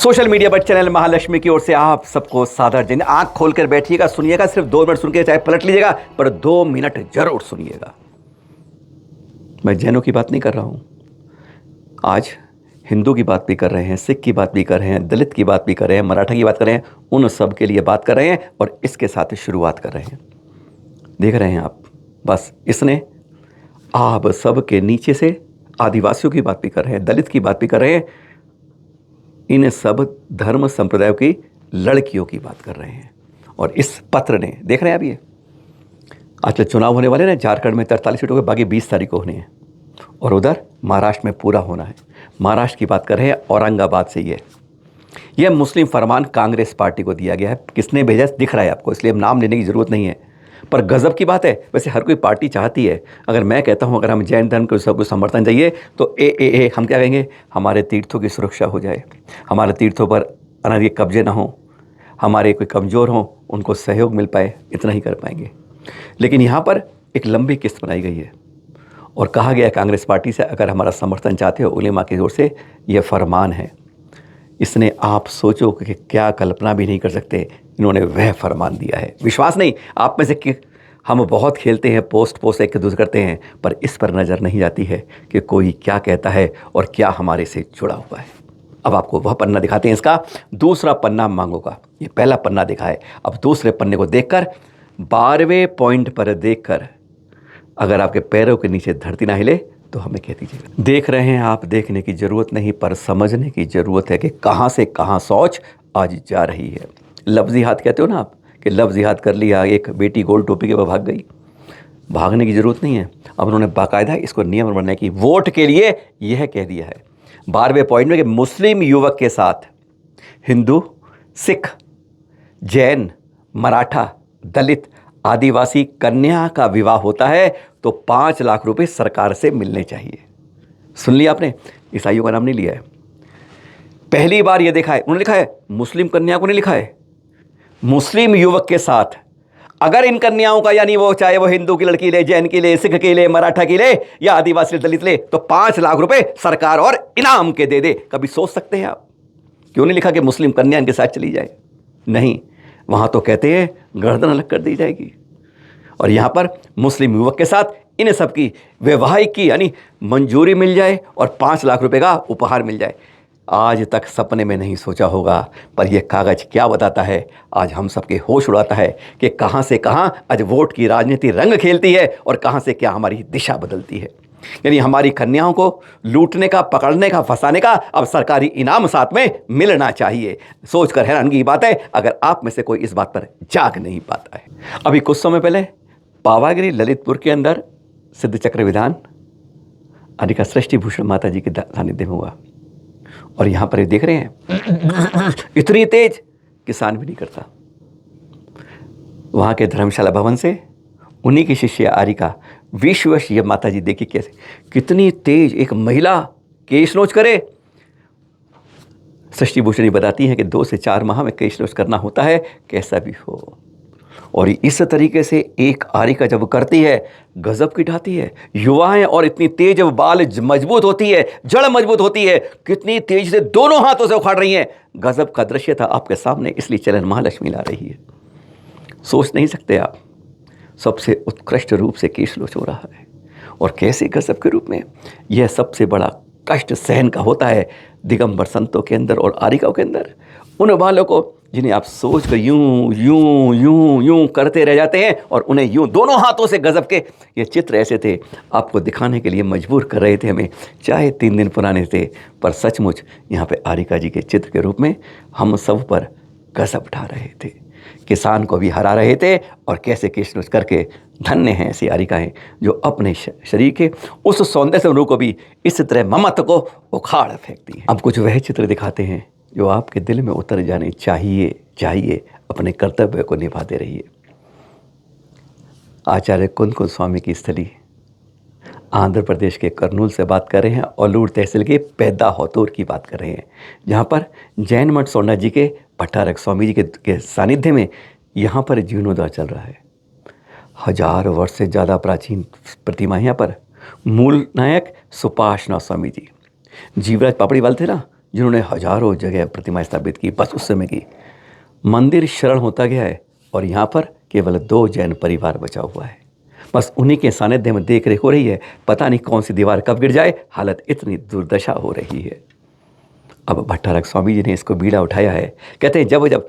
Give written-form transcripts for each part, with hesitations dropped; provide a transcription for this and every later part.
Social media पर channel Mahalakshmi की ओर से आप सबको सादर दिन। आंख खोलकर बैठिएगा, सुनिएगा, सिर्फ 2 मिनट सुन के चाहे पलट लीजिएगा, पर 2 मिनट जरूर सुनिएगा। मैं जैनों की बात नहीं कर रहा हूं, आज हिंदू की बात भी कर रहे हैं, सिख की बात भी कर रहे हैं, दलित की बात भी कर रहे हैं, मराठा की बात कर रहे हैं, उन सब के लिए बात कर रहे हैं और इसके साथ शुरुआत कर रहे हैं। देख रहे हैं आप, बस इसने आप सब के नीचे से आदिवासियों की बात भी कर रहे हैं, दलित की बात भी कर रहे हैं, इन सब धर्म संप्रदायों की लड़कियों की बात कर रहे हैं। और इस पत्र ने, देख रहे हैं आप, ये आजकल चुनाव होने वाले ना, झारखंड में 43 सीटों के, बाकी 20 तारीख को होने हैं और उधर महाराष्ट्र में पूरा होना है। महाराष्ट्र की बात कर रहे हैं, औरंगाबाद से। यह मुस्लिम फरमान कांग्रेस पार्टी को दिया गया है। किसने भेजा दिख रहा है आपको, इसलिए नाम लेने की ज़रूरत नहीं है, पर गजब की बात है। वैसे हर कोई पार्टी चाहती है, अगर मैं कहता हूं अगर हम जैन धर्म को सबको समर्थन चाहिए तो ए हम क्या कहेंगे, हमारे तीर्थों की सुरक्षा हो जाए, हमारे तीर्थों पर अनाधिकृत कब्जे ना हो, हमारे कोई कमज़ोर हों उनको सहयोग मिल पाए, इतना ही कर पाएंगे। लेकिन यहाँ पर एक लंबी किस्त बनाई गई है और कहा गया कांग्रेस पार्टी से, अगर हमारा समर्थन चाहते हो उलेमा की ओर से यह फरमान है। इसने, आप सोचो कि क्या कल्पना भी नहीं कर सकते, इन्होंने वह फरमान दिया है। विश्वास नहीं आप में से कि हम बहुत खेलते हैं, पोस्ट एक दूसरे करते हैं, पर इस पर नज़र नहीं जाती है कि कोई क्या कहता है और क्या हमारे से जुड़ा हुआ है। अब आपको वह पन्ना दिखाते हैं, इसका दूसरा पन्ना मांगो का। ये पहला पन्ना दिखा है, अब दूसरे पन्ने को देखकर, 12वें पॉइंट पर देखकर अगर आपके पैरों के नीचे धरती ना हिले तो हमें कह दीजिएगा। देख रहे हैं आप, देखने की ज़रूरत नहीं, पर समझने की ज़रूरत है कि कहाँ से कहाँ सोच आज जा रही है। लफ्ज़ी हाथ कहते हो ना आप, कि लफ्ज़ी हाथ कर लिया, एक बेटी गोल टोपी के वह भाग गई। भागने की ज़रूरत नहीं है, अब उन्होंने बाकायदा इसको नियम बनने की वोट के लिए यह कह दिया है 12वें पॉइंट में कि मुस्लिम युवक के साथ हिंदू, सिख, जैन, मराठा, दलित, आदिवासी कन्या का विवाह होता है तो 5 लाख रुपए सरकार से मिलने चाहिए। सुन लिया आपने, ईसाइयों का नाम नहीं लिया है, पहली बार ये देखा है। उन्होंने लिखा है मुस्लिम कन्या को नहीं लिखा है, मुस्लिम युवक के साथ अगर इन कन्याओं का, यानी वो चाहे वो हिंदू की लड़की ले, जैन की ले, सिख की ले, मराठा की ले या आदिवासी दलित ले, तो 5 लाख रुपए सरकार और इनाम के दे दे। कभी सोच सकते हैं आप, क्यों नहीं लिखा कि मुस्लिम कन्या इनके साथ चली जाए? नहीं, वहां तो कहते हैं गर्दन अलग कर दी जाएगी। और यहाँ पर मुस्लिम युवक के साथ इन सब की वैवाहिक की यानी मंजूरी मिल जाए और 5 लाख रुपए का उपहार मिल जाए। आज तक सपने में नहीं सोचा होगा, पर यह कागज़ क्या बताता है, आज हम सबके होश उड़ाता है कि कहाँ से कहाँ आज वोट की राजनीति रंग खेलती है और कहाँ से क्या हमारी दिशा बदलती है। यानी हमारी कन्याओं को लूटने का, पकड़ने का, फंसाने का अब सरकारी इनाम साथ में मिलना चाहिए। सोचकर हैरानगी की बात है अगर आप में से कोई इस बात पर जाग नहीं पाता है। अभी कुछ समय पहले पावागिरी ललितपुर के अंदर सिद्ध चक्र विधान अधिका सृष्टि भूषण माता जी के सानिध्य में हुआ और यहाँ पर ये देख रहे हैं इतनी तेज किसान भी नहीं करता। वहाँ के धर्मशाला भवन से उन्हीं की शिष्य आरिका विश्वश, ये माता जी देखिए कैसे, कितनी तेज एक महिला केश नोच करे। सृष्टि भूषणी बताती हैं कि 2 से 4 माह में केश नोच करना होता है, कैसा भी हो। और इस तरीके से एक आरिका जब करती है, गजब की ढाती है। युवा है और इतनी तेज, जब बाल मजबूत होती है, जड़ मजबूत होती है, कितनी तेज से दोनों हाथों से उखाड़ रही हैं। गजब का दृश्य था आपके सामने, इसलिए चैनल महालक्ष्मी ला रही है। सोच नहीं सकते आप, सबसे उत्कृष्ट रूप से केश नोच हो रहा है और कैसे गजब के रूप में। यह सबसे बड़ा कष्ट सहन का होता है दिगंबर संतों के अंदर और आरिकाओं के अंदर। उन बालों को जिन्हें आप सोच कर यूं यूं यूं यूं करते रह जाते हैं और उन्हें यूं दोनों हाथों से, गजब के ये चित्र ऐसे थे, आपको दिखाने के लिए मजबूर कर रहे थे हमें, चाहे 3 दिन पुराने थे, पर सचमुच यहाँ पे आरिका जी के चित्र के रूप में हम सब पर गजब ढा रहे थे। किसान को भी हरा रहे थे और कैसे केश करके धन्य हैं ऐसी आरिकाएं जो अपने शरीर के उस सौंदर्य को भी इस तरह ममत्व को उखाड़ फेंकती हैं। अब कुछ वह चित्र दिखाते हैं जो आपके दिल में उतर जाने चाहिए। अपने कर्तव्य को निभाते रहिए। आचार्य कुंद स्वामी की स्थली आंध्र प्रदेश के कर्नूल से बात कर रहे हैं, औलूर तहसील के पैदा होतूर की बात कर रहे हैं, जहाँ पर जैन मठ सोना जी के भट्टारक स्वामी जी के सानिध्य में यहाँ पर जीर्णोद्धार चल रहा है। 1000 वर्ष से ज़्यादा प्राचीन प्रतिमा यहाँ पर। मूल नायक सुपाशना स्वामी जी, जीवराज पापड़ी वाले थे ना, जिन्होंने हजारों जगह प्रतिमा स्थापित की, बस उस समय की। मंदिर शरण होता गया है और यहाँ पर केवल 2 जैन परिवार बचा हुआ है। बस उन्हीं के सानिध्य में देख रेख हो रही है। पता नहीं कौन सी दीवार कब गिर जाए, हालत इतनी दुर्दशा हो रही है। अब भट्टारक स्वामी जी ने इसको बीड़ा उठाया है। कहते हैं जब जब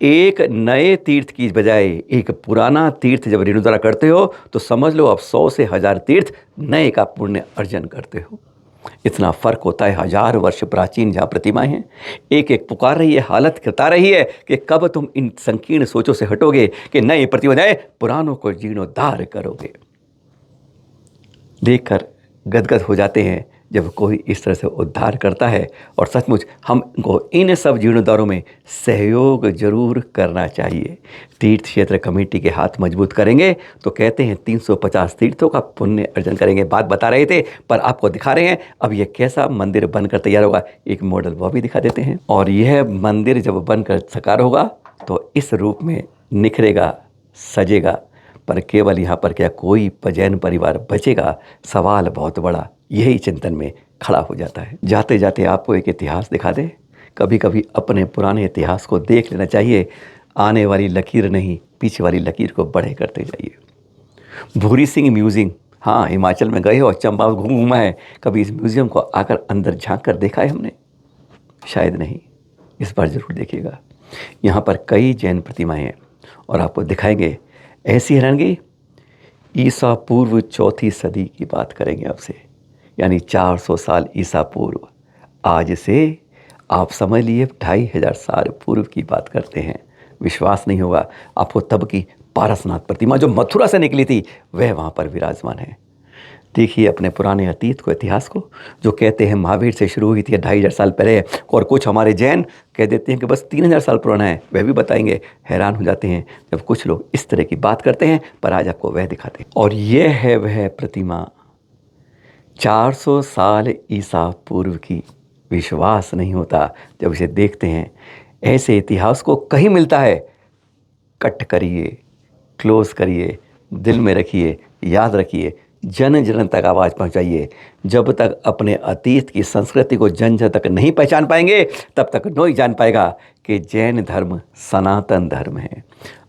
एक नए तीर्थ की बजाय एक पुराना तीर्थ जब रिणुद्रा करते हो तो समझ लो अब 100 से 1000 तीर्थ नए का पुण्य अर्जन करते हो। इतना फर्क होता है। 1000 वर्ष प्राचीन जहाँ प्रतिमाएं हैं, एक एक पुकार रही है, हालत बता रही है कि कब तुम इन संकीर्ण सोचों से हटोगे कि नए प्रतिमाएं पुरानों को जीर्णोद्धार करोगे। देखकर गदगद हो जाते हैं जब कोई इस तरह से उद्धार करता है। और सचमुच हमको इन सब जीर्णोद्धारों में सहयोग जरूर करना चाहिए। तीर्थ क्षेत्र कमेटी के हाथ मजबूत करेंगे तो कहते हैं 350 तीर्थों का पुण्य अर्जन करेंगे। बात बता रहे थे पर आपको दिखा रहे हैं अब ये कैसा मंदिर बनकर तैयार होगा। एक मॉडल वो भी दिखा देते हैं। और यह मंदिर जब बनकर साकार होगा तो इस रूप में निखरेगा, सजेगा। पर केवल यहाँ पर क्या कोई जैन परिवार बचेगा, सवाल बहुत बड़ा यही चिंतन में खड़ा हो जाता है। जाते जाते आपको एक इतिहास दिखा दे। कभी कभी अपने पुराने इतिहास को देख लेना चाहिए। आने वाली लकीर नहीं, पीछे वाली लकीर को बढ़े करते जाइए। भूरी सिंह म्यूजियम, हाँ हिमाचल में गए हो और चंबा घूमा है, कभी इस म्यूजियम को आकर अंदर झांक कर देखा है हमने? शायद नहीं, इस बार ज़रूर देखिएगा। यहाँ पर कई जैन प्रतिमाएँ हैं और आपको दिखाएंगे। ऐसी हैरानगी, ईसा पूर्व 4वीं सदी की बात करेंगे आपसे, यानी 400 साल ईसा पूर्व। आज से आप समझ लिए 2500 साल पूर्व की बात करते हैं। विश्वास नहीं होगा आपको, तब की पारसनाथ प्रतिमा जो मथुरा से निकली थी वह वहाँ पर विराजमान है। देखिए अपने पुराने अतीत को, इतिहास को, जो कहते हैं महावीर से शुरू हुई थी 2500 साल पहले, और कुछ हमारे जैन कह देते हैं कि बस 3000 साल पुराना है, वह भी बताएंगे। हैरान हो जाते हैं जब कुछ लोग इस तरह की बात करते हैं, पर आज आपको वह दिखाते हैं। और यह है वह प्रतिमा 400 साल ईसा पूर्व की। विश्वास नहीं होता जब इसे देखते हैं। ऐसे इतिहास को कहीं मिलता है? कट करिए, क्लोज करिए, दिल में रखिए, याद रखिए, जन जन तक आवाज़ पहुंचाइए। जब तक अपने अतीत की संस्कृति को जन जन तक नहीं पहचान पाएंगे तब तक नहीं जान पाएगा कि जैन धर्म सनातन धर्म है,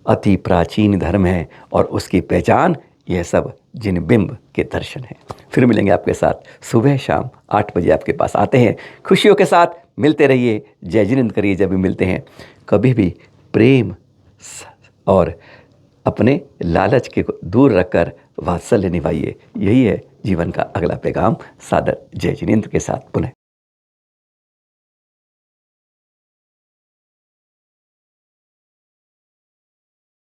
अति प्राचीन धर्म है और उसकी पहचान यह सब जिन बिंब के दर्शन हैं। फिर मिलेंगे आपके साथ सुबह शाम 8 बजे आपके पास आते हैं। खुशियों के साथ मिलते रहिए, जय जिनेंद्र करिए जब भी मिलते हैं। कभी भी प्रेम और अपने लालच के दूर रखकर वात्सल्य निभाइए। यही है जीवन का अगला पैगाम। सादर जय जिनेंद्र के साथ पुनः